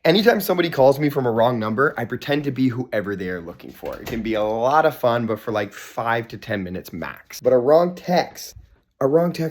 Anytime somebody calls me from a wrong number, I pretend to be whoever they are looking for. It can be a lot of fun, but for like 5 to 10 minutes max. But a wrong text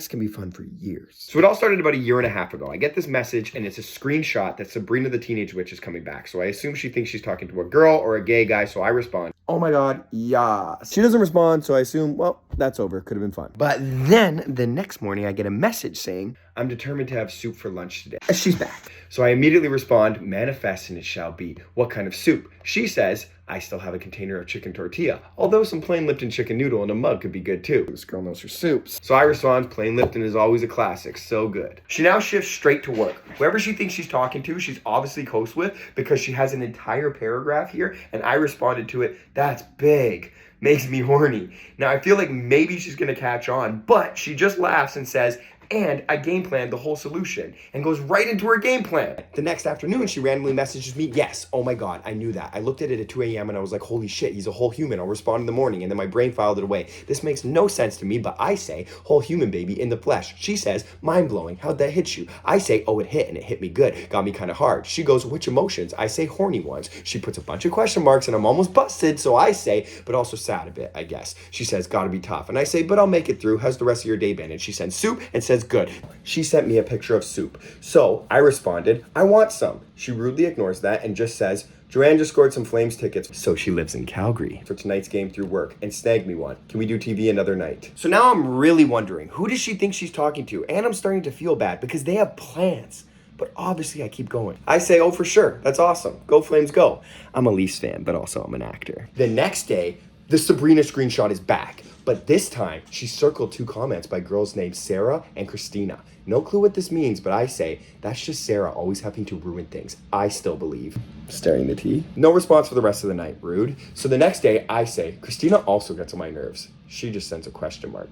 can be fun for years. So it all started about a year and a half ago. I get this message and it's a screenshot that Sabrina the Teenage Witch is coming back. So I assume she thinks she's talking to a girl or a gay guy, so I respond, "Oh my God, yeah." She doesn't respond, so I assume, well, that's over. Could have been fun. But then the next morning I get a message saying, "I'm determined to have soup for lunch today." She's back. So I immediately respond, "Manifest and it shall be. What kind of soup?" She says, "I still have a container of chicken tortilla, although some plain Lipton chicken noodle in a mug could be good too." This girl knows her soups. So I respond, "Plain Lipton is always a classic, so good." She now shifts straight to work. Whoever she thinks she's talking to, she's obviously close with because she has an entire paragraph here, and I responded to it, "That's big. Makes me horny." Now I feel like maybe she's gonna catch on, but she just laughs and says, "And I game planned the whole solution," and goes right into her game plan. The next afternoon, she randomly messages me, "Yes, oh my God, I knew that. I looked at it at 2 a.m. and I was like, holy shit, he's a whole human. I'll respond in the morning." And then my brain filed it away. This makes no sense to me, but I say, "Whole human, baby, in the flesh." She says, "Mind blowing. How'd that hit you?" I say, "Oh, it hit, and it hit me good. Got me kind of hard." She goes, "Which emotions?" I say, "Horny ones." She puts a bunch of question marks and I'm almost busted. So I say, "But also sad a bit, I guess." She says, "Gotta be tough." And I say, "But I'll make it through. How's the rest of your day been?" And she sends soup and says, "Good." She sent me a picture of soup. So I responded, "I want some." She rudely ignores that and just says, "Joanne just scored some Flames tickets, so she lives in Calgary for tonight's game through work, and snagged me one. Can we do TV another night?" So now I'm really wondering, who does she think she's talking to? And I'm starting to feel bad because they have plans. But obviously I keep going. I say, "Oh, for sure. That's awesome. Go Flames, go." I'm a Leafs fan, but also I'm an actor. The next day, the Sabrina screenshot is back. But this time, she circled 2 comments by girls named Sarah and Christina. No clue what this means, but I say, that's just Sarah always having to ruin things. I still believe. Staring the tea. No response for the rest of the night. Rude. So the next day, I say, Christina also gets on my nerves. She just sends a question mark.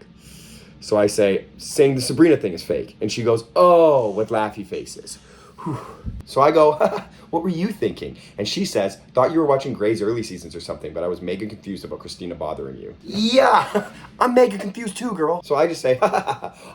So I say, saying the Sabrina thing is fake. And she goes, "Oh," with laughy faces. Whew. So I go, "What were you thinking?" And she says, "Thought you were watching Grey's early seasons or something, but I was mega confused about Christina bothering you." Yeah, I'm mega confused too, girl. So I just say,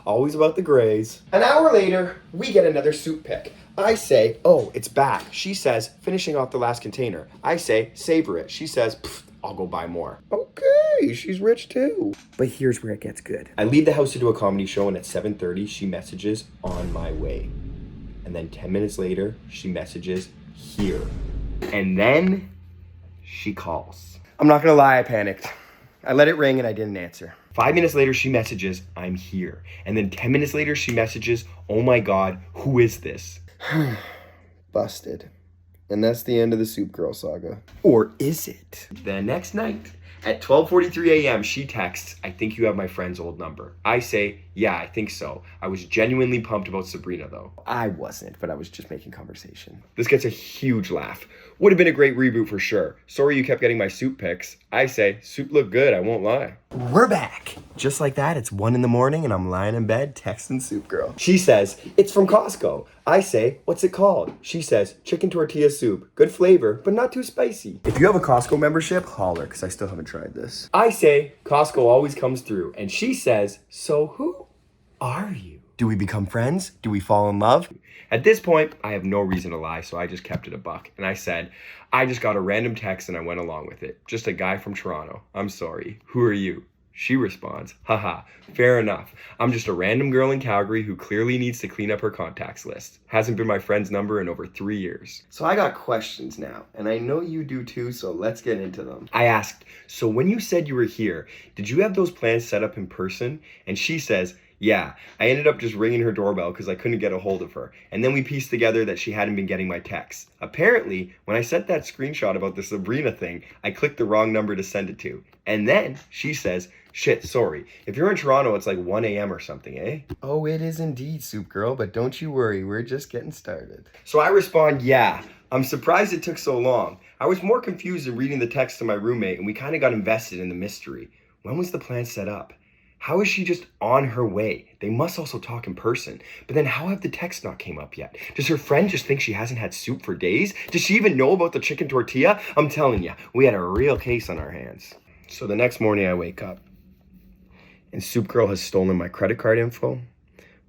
always about the Greys. An hour later, we get another soup pic. I say, "Oh, it's back." She says, "Finishing off the last container." I say, "Savor it." She says, "I'll go buy more." Okay, she's rich too. But here's where it gets good. I leave the house to do a comedy show, and at 7:30, she messages, "On my way." And then 10 minutes later, she messages, "Here." And then she calls. I'm not gonna lie, I panicked. I let it ring and I didn't answer. 5 minutes later, she messages, "I'm here." And then 10 minutes later, she messages, "Oh my God, who is this?" Busted. And that's the end of the Soup Girl saga. Or is it? The next night, at 12:43 a.m., she texts, "I think you have my friend's old number." I say, "Yeah, I think so." I was genuinely pumped about Sabrina, though. I wasn't, but I was just making conversation. This gets a huge laugh. Would have been a great reboot for sure. "Sorry you kept getting my soup pics." I say, "Soup looked good, I won't lie." We're back. Just like that, it's 1 a.m. and I'm lying in bed texting Soup Girl. She says, "It's from Costco." I say, "What's it called?" She says, "Chicken tortilla soup. Good flavor, but not too spicy." If you have a Costco membership, holler, because I still haven't tried this. I say, "Costco always comes through." And she says, "So who are you? Do we become friends? Do we fall in love?" At this point, I have no reason to lie, so I just kept it a buck. And I said, "I just got a random text and I went along with it. Just a guy from Toronto. I'm sorry. Who are you?" She responds, "Haha, fair enough. I'm just a random girl in Calgary who clearly needs to clean up her contacts list. Hasn't been my friend's number in over 3 years." So I got questions now, and I know you do too, so let's get into them. I asked, "So when you said you were here, did you have those plans set up in person?" And she says, "Yeah, I ended up just ringing her doorbell because I couldn't get a hold of her. And then we pieced together that she hadn't been getting my texts. Apparently, when I sent that screenshot about the Sabrina thing, I clicked the wrong number to send it to." And then she says, "Shit, sorry. If you're in Toronto, it's like 1 a.m. or something, eh?" Oh, it is indeed, Soup Girl, but don't you worry, we're just getting started. So I respond, "Yeah, I'm surprised it took so long. I was more confused in reading the text to my roommate, and we kind of got invested in the mystery. When was the plan set up? How is she just on her way? They must also talk in person. But then how have the texts not came up yet? Does her friend just think she hasn't had soup for days? Does she even know about the chicken tortilla? I'm telling you, we had a real case on our hands." So the next morning I wake up, and Soup Girl has stolen my credit card info,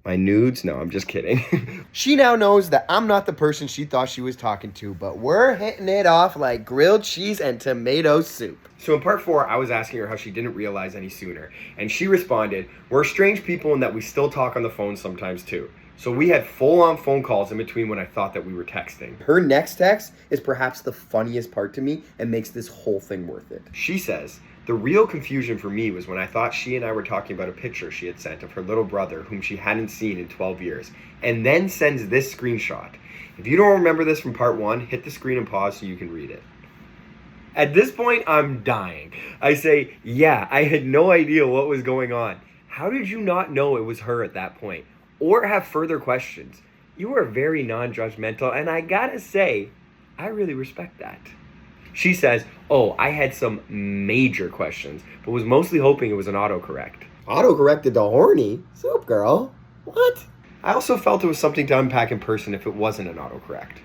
My nudes? No, I'm just kidding. She now knows that I'm not the person she thought she was talking to, but we're hitting it off like grilled cheese and tomato soup. So in part 4, I was asking her how she didn't realize any sooner, and she responded, "We're strange people in that we still talk on the phone sometimes too." So we had full-on phone calls in between when I thought that we were texting. Her next text is perhaps the funniest part to me and makes this whole thing worth it. She says, "The real confusion for me was when I thought she and I were talking about a picture she had sent of her little brother whom she hadn't seen in 12 years, and then sends this screenshot. If you don't remember this from part 1, hit the screen and pause so you can read it." At this point, I'm dying. I say, "Yeah, I had no idea what was going on. How did you not know it was her at that point? Or have further questions? You are very non-judgmental, and I gotta say, I really respect that." She says, "Oh, I had some major questions, but was mostly hoping it was an autocorrect." Autocorrected to horny? Soup girl. What? I also felt it was something to unpack in person if it wasn't an autocorrect.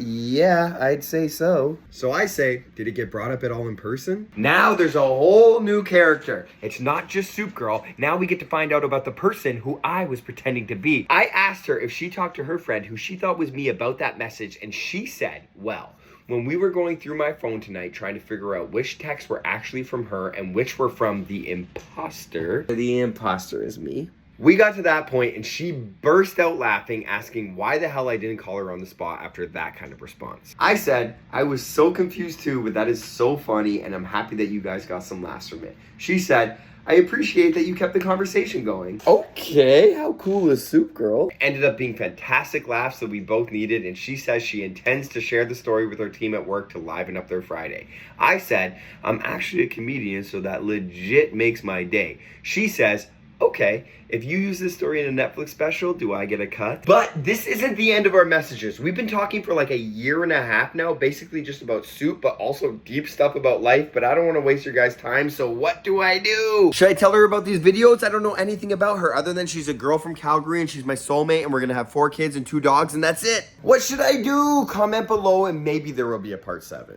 Yeah, I'd say so. So I say, did it get brought up at all in person? Now there's a whole new character. It's not just Soup Girl. Now we get to find out about the person who I was pretending to be. I asked her if she talked to her friend who she thought was me about that message, and she said, well, when we were going through my phone tonight trying to figure out which texts were actually from her and which were from the imposter. The imposter is me. We got to that point and she burst out laughing, asking why the hell I didn't call her on the spot after that kind of response. I said, I was so confused too, but that is so funny and I'm happy that you guys got some laughs from it. She said, I appreciate that you kept the conversation going. Okay, how cool is Soup Girl? Ended up being fantastic laughs that we both needed, and she says she intends to share the story with her team at work to liven up their Friday. I said, I'm actually a comedian, so that legit makes my day. She says, okay, if you use this story in a Netflix special, do I get a cut? But this isn't the end of our messages. We've been talking for like a year and a half now, basically just about soup, but also deep stuff about life, but I don't want to waste your guys' time, so what do I do? Should I tell her about these videos? I don't know anything about her other than she's a girl from Calgary and she's my soulmate and we're gonna have 4 kids and 2 dogs and that's it. What should I do? Comment below and maybe there will be a part 7.